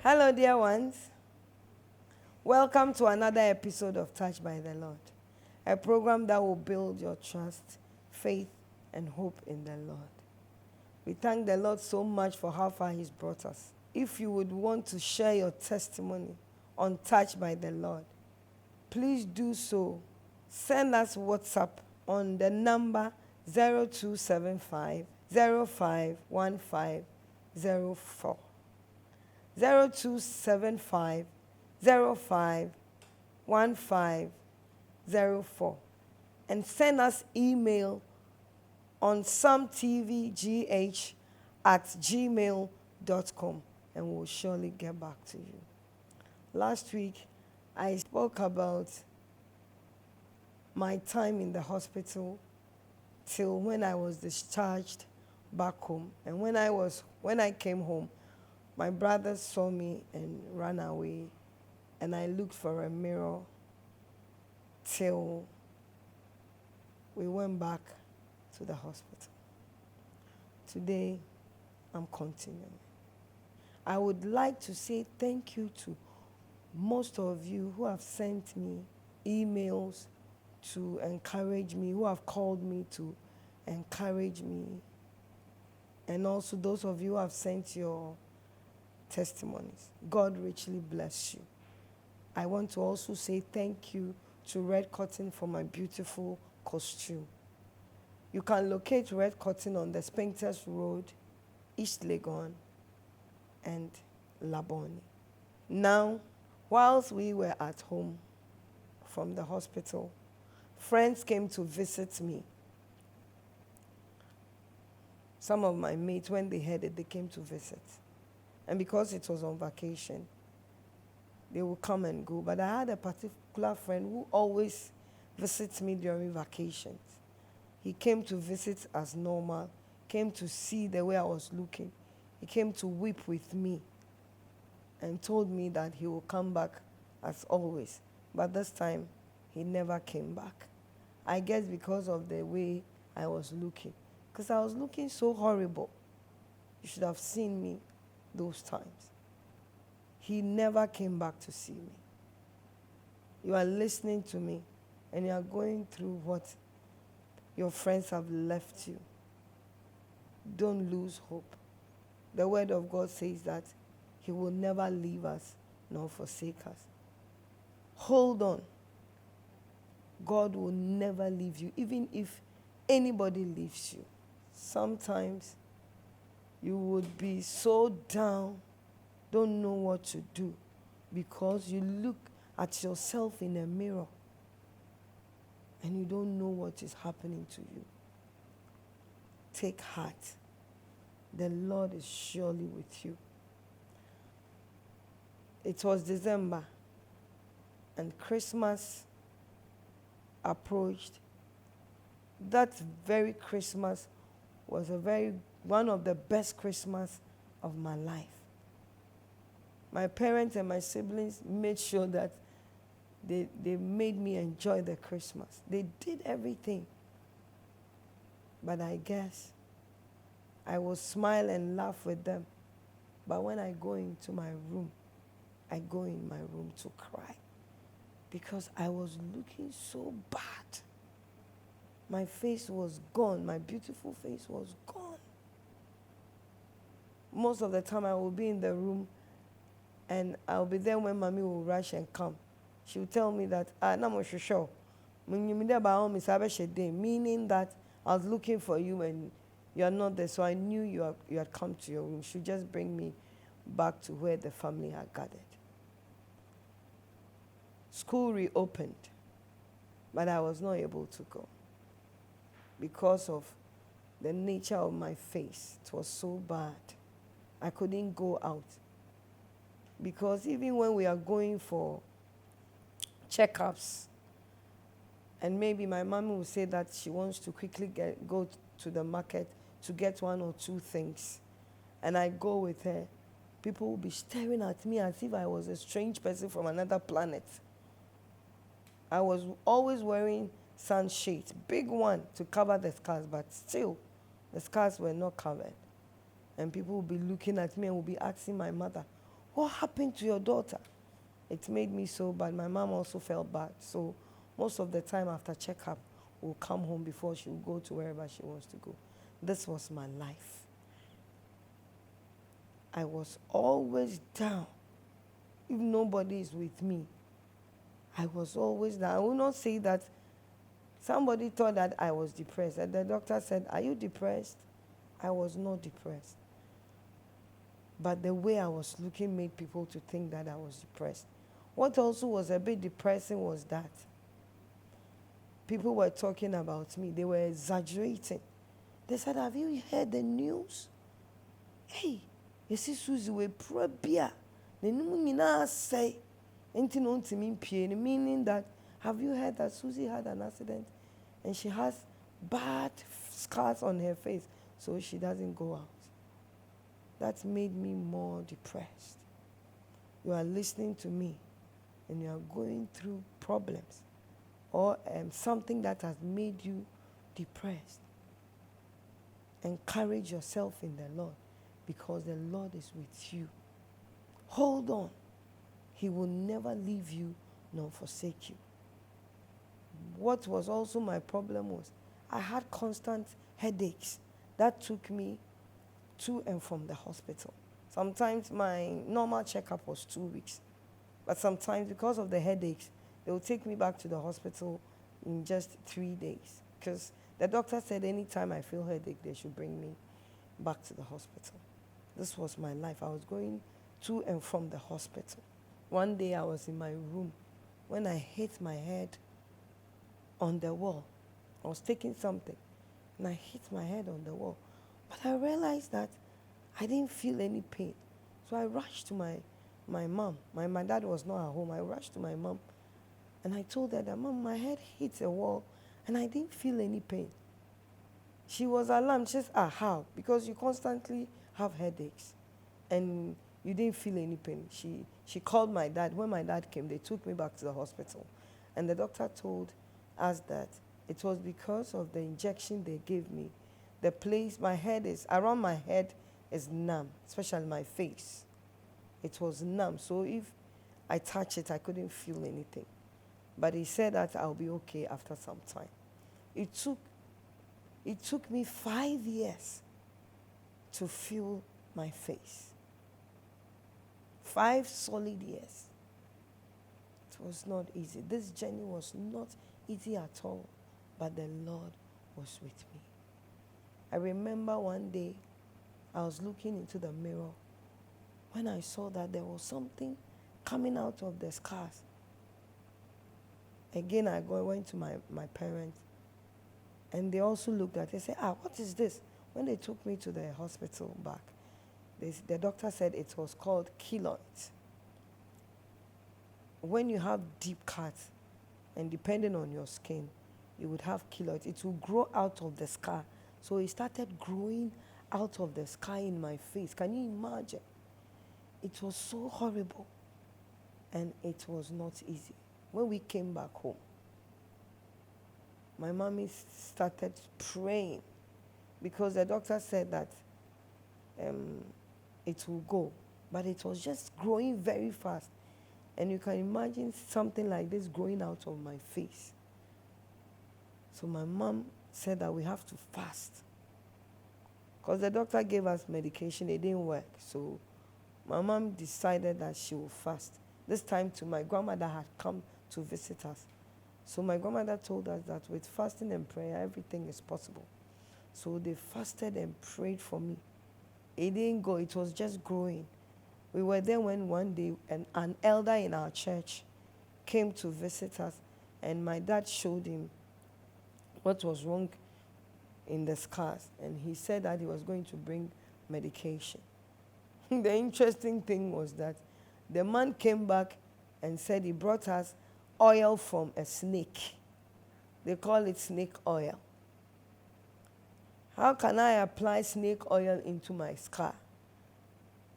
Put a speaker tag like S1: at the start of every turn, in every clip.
S1: Hello, dear ones. Welcome to another episode of Touched by the Lord, a program that will build your trust, faith, and hope in the Lord. We thank the Lord so much for how far He's brought us. If you would want to share your testimony on Touched by the Lord, please do so. Send us WhatsApp on the number 0275 051504. 0275 051504, and send us email on sometvgh@gmail.com, and we'll surely get back to you. Last week, I spoke about my time in the hospital till when I was discharged back home. And when I came home, my brother saw me and ran away, and I looked for a mirror till we went back to the hospital. Today, I'm continuing. I would like to say thank you to most of you who have sent me emails to encourage me, who have called me to encourage me, and also those of you who have sent your testimonies. God richly bless you. I want to also say thank you to Red Cotton for my beautiful costume. You can locate Red Cotton on the Spinkters Road, East Legon, and Labone. Now, whilst we were at home from the hospital, friends came to visit me. Some of my mates, when they heard it, they came to visit. And because it was on vacation, they would come and go. But I had a particular friend who always visits me during vacations. He came to visit as normal, came to see the way I was looking. He came to weep with me and told me that he will come back as always. But this time, he never came back. I guess because of the way I was looking. Because I was looking so horrible. You should have seen me those times. He never came back to see me. You are listening to me, and you are going through what your friends have left you. Don't lose hope. The word of God says that He will never leave us nor forsake us. Hold on. God will never leave you, even if anybody leaves you. Sometimes you would be so down, don't know what to do, because you look at yourself in a mirror and you don't know what is happening to you. Take heart. The Lord is surely with you. It was December, and Christmas approached. That very Christmas was one of the best Christmas of my life. My parents and my siblings made sure that they made me enjoy the Christmas. They did everything. But I guess I will smile and laugh with them. But when I go into my room, I go in my room to cry. Because I was looking so bad. My face was gone. My beautiful face was gone. Most of the time I will be in the room, and I'll be there when Mommy will rush and come. She will tell me that, meaning that I was looking for you and you are not there, so I knew you had come to your room. She would just bring me back to where the family had gathered. School reopened, but I was not able to go because of the nature of my face. It was so bad. I couldn't go out. Because even when we are going for checkups, and maybe my mom will say that she wants to quickly go to the market to get one or two things, and I go with her, people will be staring at me as if I was a strange person from another planet. I was always wearing sunshades, big one to cover the scars, but still, the scars were not covered. And people will be looking at me and will be asking my mother, What happened to your daughter? It made me so bad. My mom also felt bad. So most of the time after checkup, we'll come home before she will go to wherever she wants to go. This was my life. I was always down. If nobody is with me, I was always down. I will not say that somebody thought that I was depressed. And the doctor said, "Are you depressed?" I was not depressed. But the way I was looking made people to think that I was depressed. What also was a bit depressing was that people were talking about me. They were exaggerating. They said, "Have you heard the news? Hey, you see Susie, we probia. The new say, meaning that, have you heard that Susie had an accident and she has bad scars on her face, so she doesn't go out?" That made me more depressed. You are listening to me and you are going through problems or something that has made you depressed. Encourage yourself in the Lord because the Lord is with you. Hold on. He will never leave you nor forsake you. What was also my problem was I had constant headaches that took me to and from the hospital. Sometimes my normal checkup was 2 weeks. But sometimes because of the headaches, they will take me back to the hospital in just 3 days. Because the doctor said anytime I feel headache, they should bring me back to the hospital. This was my life. I was going to and from the hospital. One day I was in my room when I hit my head on the wall. I was taking something and I hit my head on the wall. But I realized that I didn't feel any pain. So I rushed to my mom. My dad was not at home. I rushed to my mom and I told her that, "Mom, my head hit a wall and I didn't feel any pain." She was alarmed. She said, "How? Because you constantly have headaches and you didn't feel any pain." She called my dad. When my dad came, they took me back to the hospital. And the doctor told us that it was because of the injection they gave me. The place, around my head is numb, especially my face. It was numb. So if I touch it, I couldn't feel anything. But he said that I'll be okay after some time. It took me 5 years to feel my face. 5 solid years. It was not easy. This journey was not easy at all, but the Lord was with me. I remember one day I was looking into the mirror when I saw that there was something coming out of the scars. Again, I went to my parents, and they also looked at it. They said, "What is this?" When they took me to the hospital back, the doctor said it was called keloid. When you have deep cuts, and depending on your skin, you would have keloid. It will grow out of the scar. So it started growing out of the scar in my face. Can you imagine? It was so horrible. And it was not easy. When we came back home, my mommy started praying because the doctor said that it will go. But it was just growing very fast. And you can imagine something like this growing out of my face. So my mom said that we have to fast. Because the doctor gave us medication, it didn't work. So my mom decided that she will fast. This time too, my grandmother had come to visit us. So my grandmother told us that with fasting and prayer, everything is possible. So they fasted and prayed for me. It didn't go, it was just growing. We were there when one day an elder in our church came to visit us, and my dad showed him what was wrong in the scars, and he said that he was going to bring medication. The interesting thing was that the man came back and said he brought us oil from a snake. They call it snake oil. How can I apply snake oil into my scar?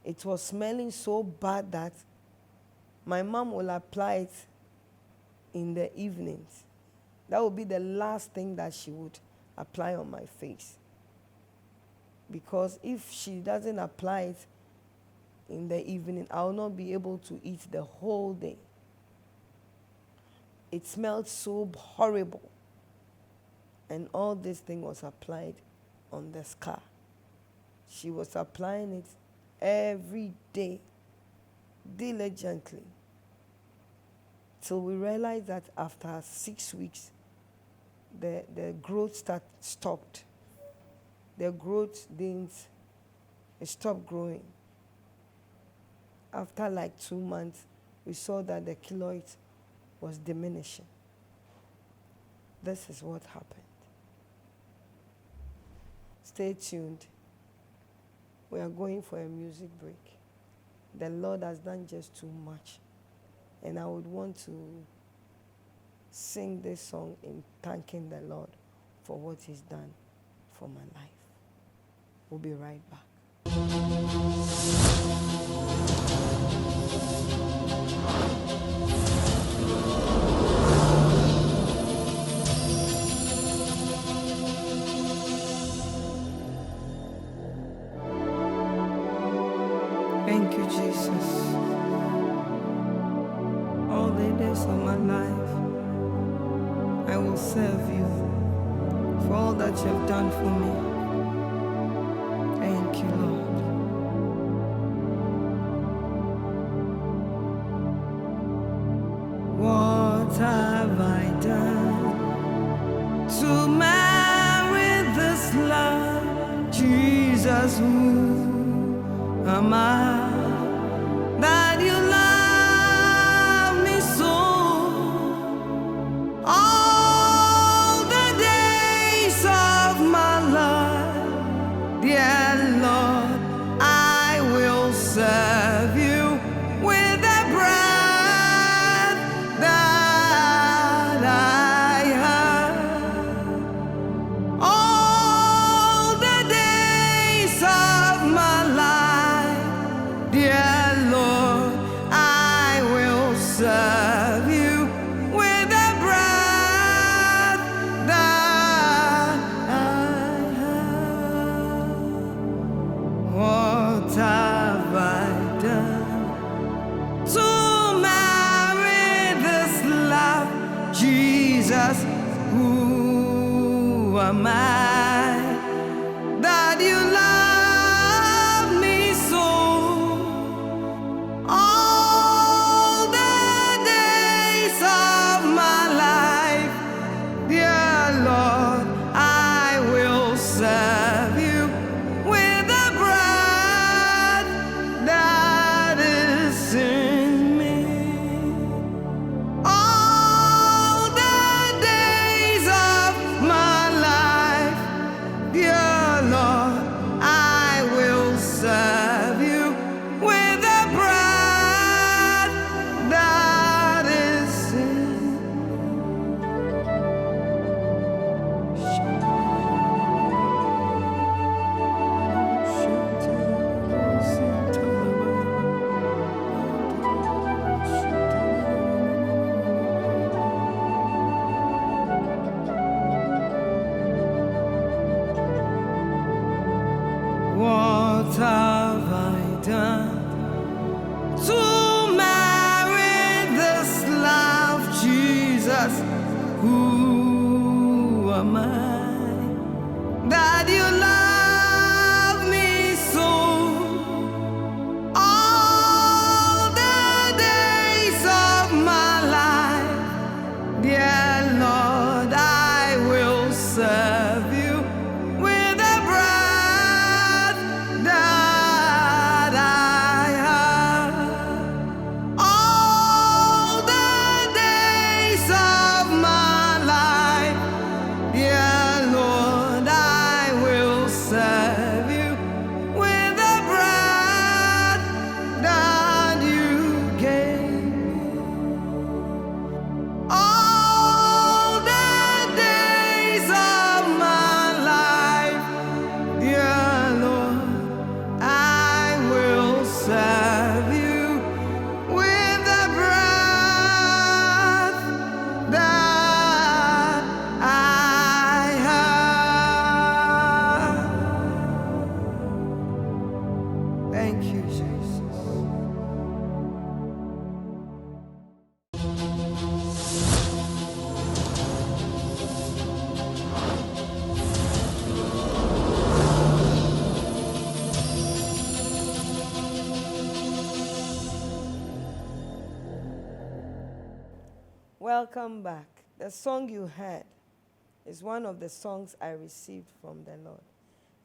S1: It was smelling so bad that my mom will apply it in the evenings. That would be the last thing that she would apply on my face. Because if she doesn't apply it in the evening, I will not be able to eat the whole day. It smelled so horrible. And all this thing was applied on the scar. She was applying it every day, diligently, till we realized that after 6 weeks, the growth stopped. The growth it stopped growing. After like 2 months, we saw that the keloid was diminishing. This is what happened. Stay tuned. We are going for a music break. The Lord has done just too much. And I would want to sing this song in thanking the Lord for what He's done for my life. We'll be right back. Thank you, Jesus. All the days of my life, I will serve you for all that you have done for me. Thank you, Lord. What have I done to merit this love? Jesus, who am I that you love me so? All the days of my life, dear Lord, I will serve you with the breath that I have. All the days of my life, dear Lord, I will serve you with the breath that I have. What have I done to merit this love? Jesus, who am I that you love me so? All the days of my life, dear Lord, I will serve you with the breath that is in me. All the days of my life, dear Lord, I will serve you with the breath that is in What have I done to merit this love, Jesus? Who am I that you love me so? All the days of my life, dear Lord, I will serve you with the breath that I have. All the days of my life, Welcome back. The song you heard is one of the songs I received from the Lord,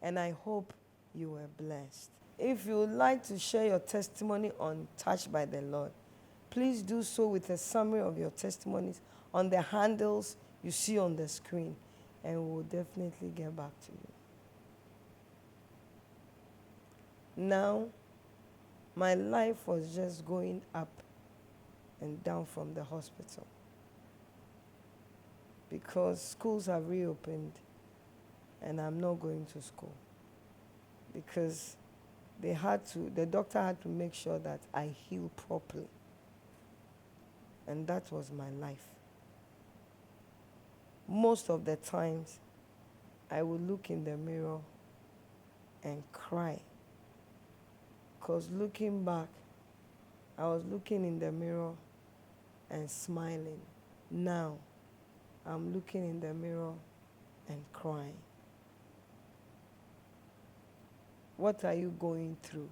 S1: and I hope you were blessed. If you would like to share your testimony on Touched by the Lord, please do so with a summary of your testimonies on the handles you see on the screen, and we will definitely get back to you. Now, my life was just going up and down from the hospital because schools have reopened and I'm not going to school because the doctor had to make sure that I heal properly. And that was my life. Most of the times, I would look in the mirror and cry. Because looking back, I was looking in the mirror and smiling. Now, I'm looking in the mirror and crying. What are you going through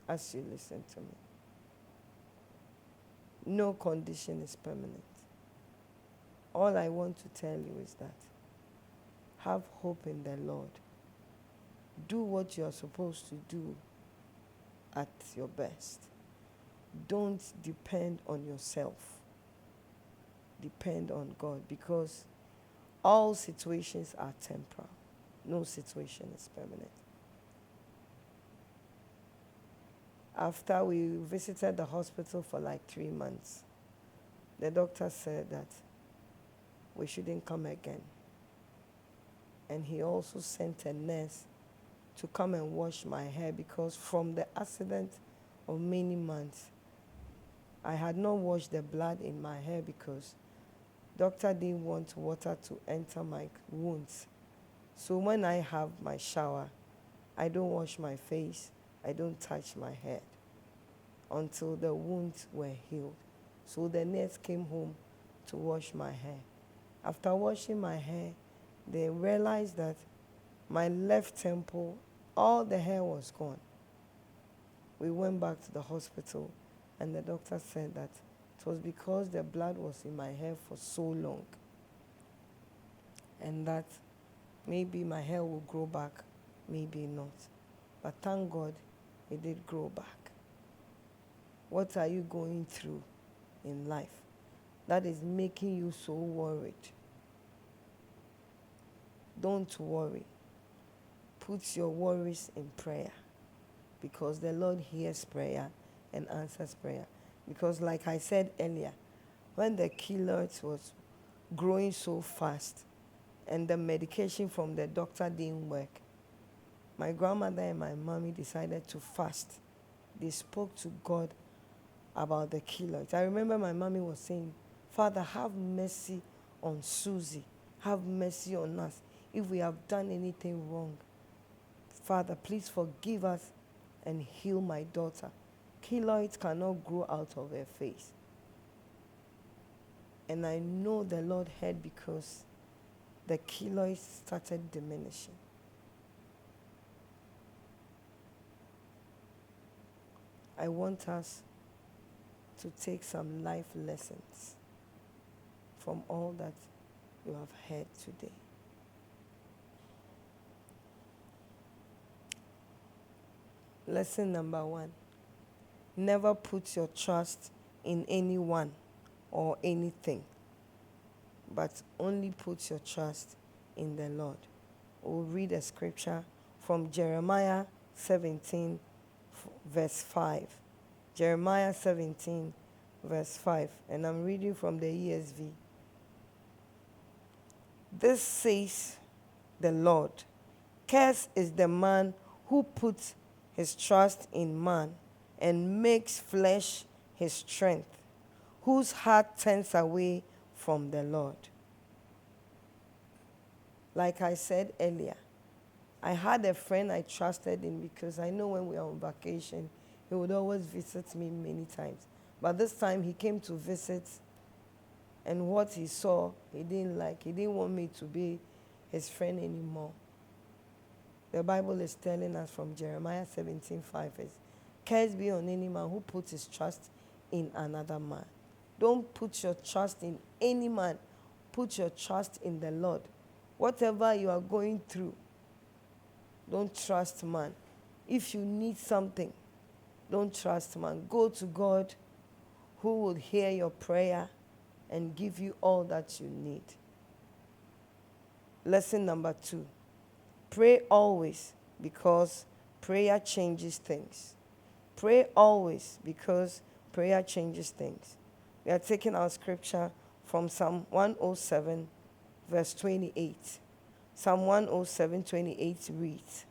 S1: as you listen to me? No condition is permanent. All I want to tell you is that have hope in the Lord. Do what you're supposed to do at your best. Don't depend on yourself. Depend on God, because all situations are temporal. No situation is permanent. After we visited the hospital for like 3 months, the doctor said that we shouldn't come again. And he also sent a nurse to come and wash my hair because from the accident of many months, I had not washed the blood in my hair because doctor didn't want water to enter my wounds. So when I have my shower, I don't wash my face, I don't touch my head until the wounds were healed. So the nurse came home to wash my hair. After washing my hair, they realized that my left temple, all the hair was gone. We went back to the hospital and the doctor said that it was because the blood was in my hair for so long and that maybe my hair will grow back, maybe not. But thank God it did grow back. What are you going through in life that is making you so worried? Don't worry. Put your worries in prayer because the Lord hears prayer and answers prayer. Because like I said earlier, when the keloids was growing so fast and the medication from the doctor didn't work, my grandmother and my mommy decided to fast. They spoke to God about the keloids. I remember my mommy was saying, Father, have mercy on Susie. Have mercy on us. If we have done anything wrong, Father, please forgive us and heal my daughter. Keloids cannot grow out of her face. And I know the Lord heard because the keloids started diminishing. I want us to take some life lessons from all that you have heard today. Lesson number 1. Never put your trust in anyone or anything, but only put your trust in the Lord. We'll read a scripture from Jeremiah 17, verse 5. Jeremiah 17, verse 5. And I'm reading from the ESV. This says the Lord, cursed is the man who puts his trust in man and makes flesh his strength, whose heart turns away from the Lord. Like I said earlier, I had a friend I trusted in because I know when we are on vacation, he would always visit me many times. But this time he came to visit, and what he saw, he didn't like. He didn't want me to be his friend anymore. The Bible is telling us from Jeremiah 17:5 is, cursed be on any man who puts his trust in another man. Don't put your trust in any man. Put your trust in the Lord. Whatever you are going through, don't trust man. If you need something, don't trust man. Go to God, who will hear your prayer and give you all that you need. Lesson number 2. Pray always, because prayer changes things. Pray always, because prayer changes things. We are taking our scripture from Psalm 107, verse 28. Psalm 107, 28 reads,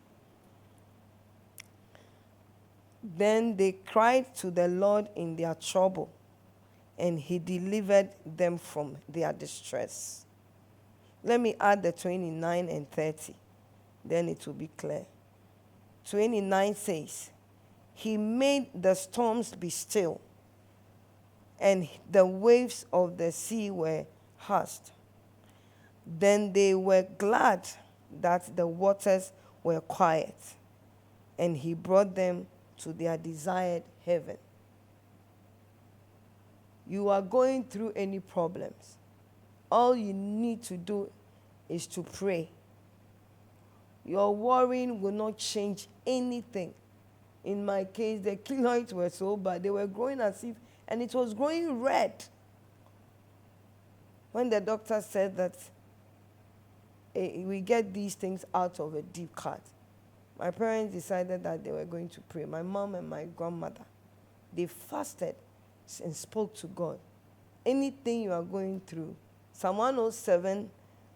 S1: "Then they cried to the Lord in their trouble, and he delivered them from their distress." Let me add the 29 and 30. Then it will be clear. 29 says, "He made the storms be still, and the waves of the sea were hushed. Then they were glad that the waters were quiet, and he brought them to their desired heaven." You are going through any problems, all you need to do is to pray. Your worrying will not change anything. In my case, the keloids were so bad. They were growing as if, and it was growing red. When the doctor said that we get these things out of a deep cut, my parents decided that they were going to pray. My mom and my grandmother, they fasted and spoke to God. Anything you are going through, Psalm 107,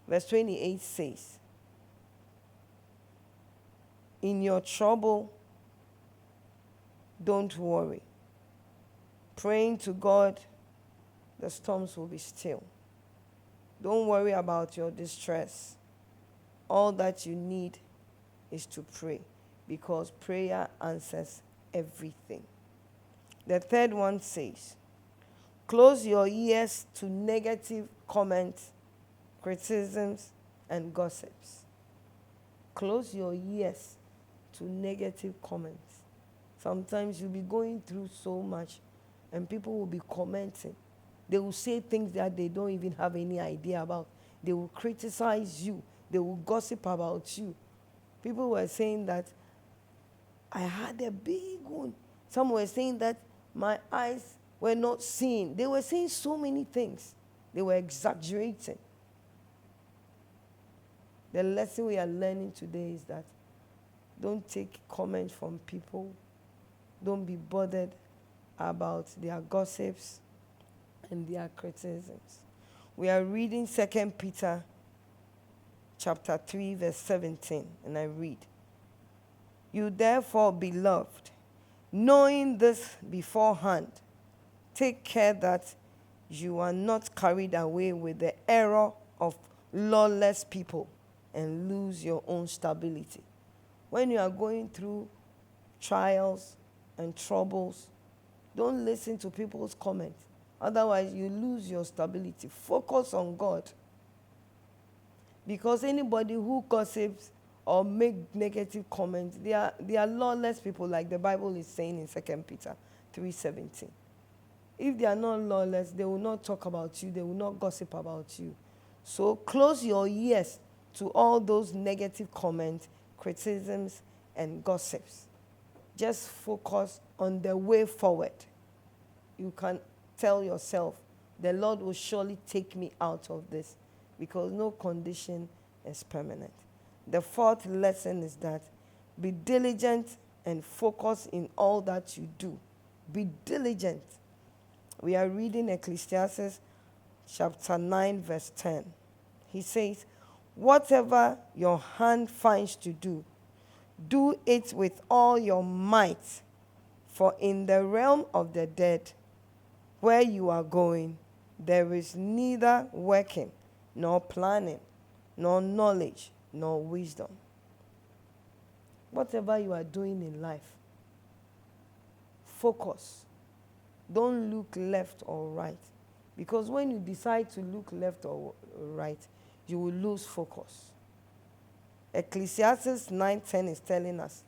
S1: verse 28 says, "In your trouble, don't worry. Praying to God, the storms will be still. Don't worry about your distress. All that you need is to pray, because prayer answers everything." The third one says, "Close your ears to negative comments, criticisms, and gossips." Close your ears to negative comments. Sometimes you'll be going through so much, and people will be commenting. They will say things that they don't even have any idea about. They will criticize you. They will gossip about you. People were saying that I had a big wound. Some were saying that my eyes were not seeing. They were saying so many things. They were exaggerating. The lesson we are learning today is that don't take comments from people. Don't be bothered about their gossips and their criticisms. We are reading 2 Peter chapter 3, verse 17, and I read, "You therefore, beloved, knowing this beforehand, take care that you are not carried away with the error of lawless people and lose your own stability." When you are going through trials and troubles, don't listen to people's comments. Otherwise, you lose your stability. Focus on God. Because anybody who gossips or make negative comments, they are lawless people, like the Bible is saying in 2 Peter 3:17. If they are not lawless, they will not talk about you. They will not gossip about you. So close your ears to all those negative comments, criticisms, and gossips. Just focus on the way forward. You can tell yourself, the Lord will surely take me out of this, because no condition is permanent. The fourth lesson is that be diligent and focus in all that you do. Be diligent. We are reading Ecclesiastes chapter 9, verse 10. He says, "Whatever your hand finds to do, do it with all your might, for in the realm of the dead, where you are going, there is neither working, nor planning, nor knowledge, nor wisdom." Whatever you are doing in life, focus. Don't look left or right. Because when you decide to look left or right, you will lose focus. Ecclesiastes 9:10 is telling us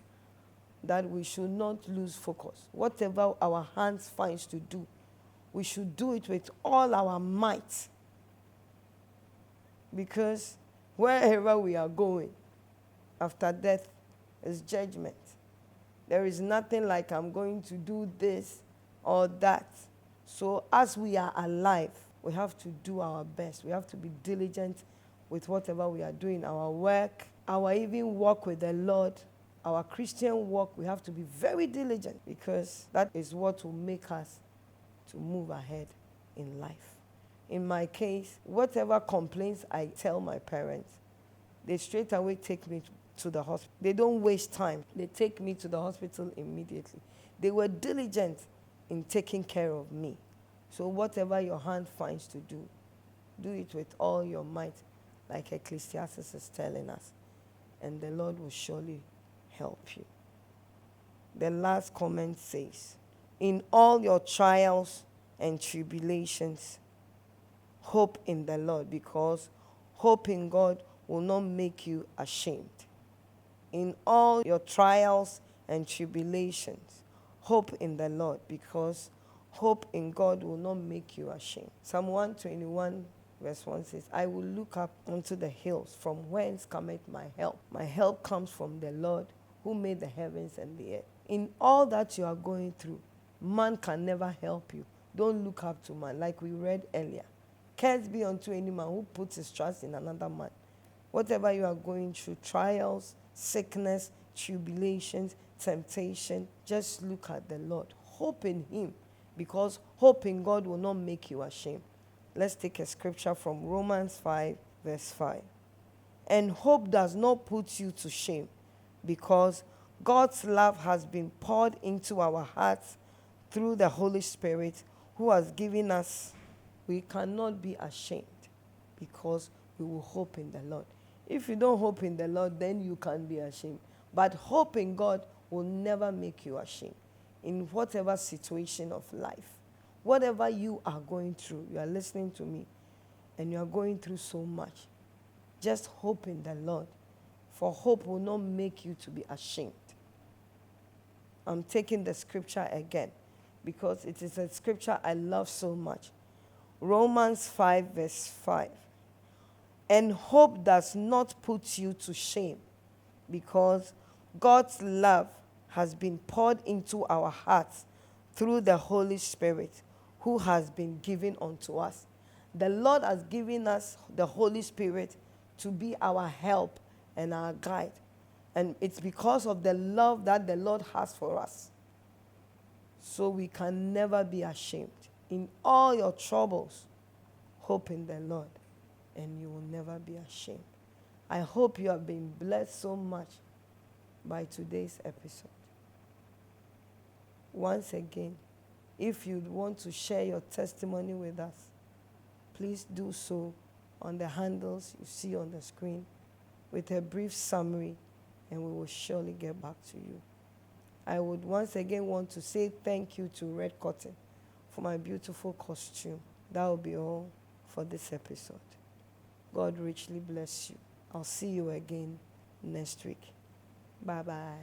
S1: that we should not lose focus. Whatever our hands finds to do, we should do it with all our might. Because wherever we are going, after death is judgment. There is nothing like I'm going to do this or that. So as we are alive, we have to do our best. We have to be diligent with whatever we are doing, our work, our even walk with the Lord, our Christian walk. We have to be very diligent because that is what will make us to move ahead in life. In my case, whatever complaints I tell my parents, they straight away take me to the hospital. They don't waste time. They take me to the hospital immediately. They were diligent in taking care of me. So whatever your hand finds to do, do it with all your might, like Ecclesiastes is telling us. And the Lord will surely help you. The last comment says, in all your trials and tribulations, hope in the Lord, because hope in God will not make you ashamed. In all your trials and tribulations, hope in the Lord, because hope in God will not make you ashamed. Psalm 121 verse 1 says, I will look up unto the hills, from whence cometh my help. My help comes from the Lord who made the heavens and the earth. In all that you are going through, man can never help you. Don't look up to man, like we read earlier. Curse be unto any man who puts his trust in another man. Whatever you are going through, trials, sickness, tribulations, temptation, just look at the Lord. Hope in him, because hope in God will not make you ashamed. Let's take a scripture from Romans 5, verse 5. And hope does not put you to shame, because God's love has been poured into our hearts through the Holy Spirit who has given us. We cannot be ashamed because we will hope in the Lord. If you don't hope in the Lord, then you can be ashamed. But hope in God will never make you ashamed in whatever situation of life. Whatever you are going through, you are listening to me, and you are going through so much, just hope in the Lord, for hope will not make you to be ashamed. I'm taking the scripture again because it is a scripture I love so much. Romans 5, verse 5. And hope does not put you to shame, because God's love has been poured into our hearts through the Holy Spirit who has been given unto us. The Lord has given us the Holy Spirit to be our help and our guide. And it's because of the love that the Lord has for us. So we can never be ashamed. In all your troubles, hope in the Lord, and you will never be ashamed. I hope you have been blessed so much by today's episode. Once again, if you want to share your testimony with us, please do so on the handles you see on the screen with a brief summary, and we will surely get back to you. I would once again want to say thank you to Red Cotton for my beautiful costume. That will be all for this episode. God richly bless you. I'll see you again next week. Bye-bye.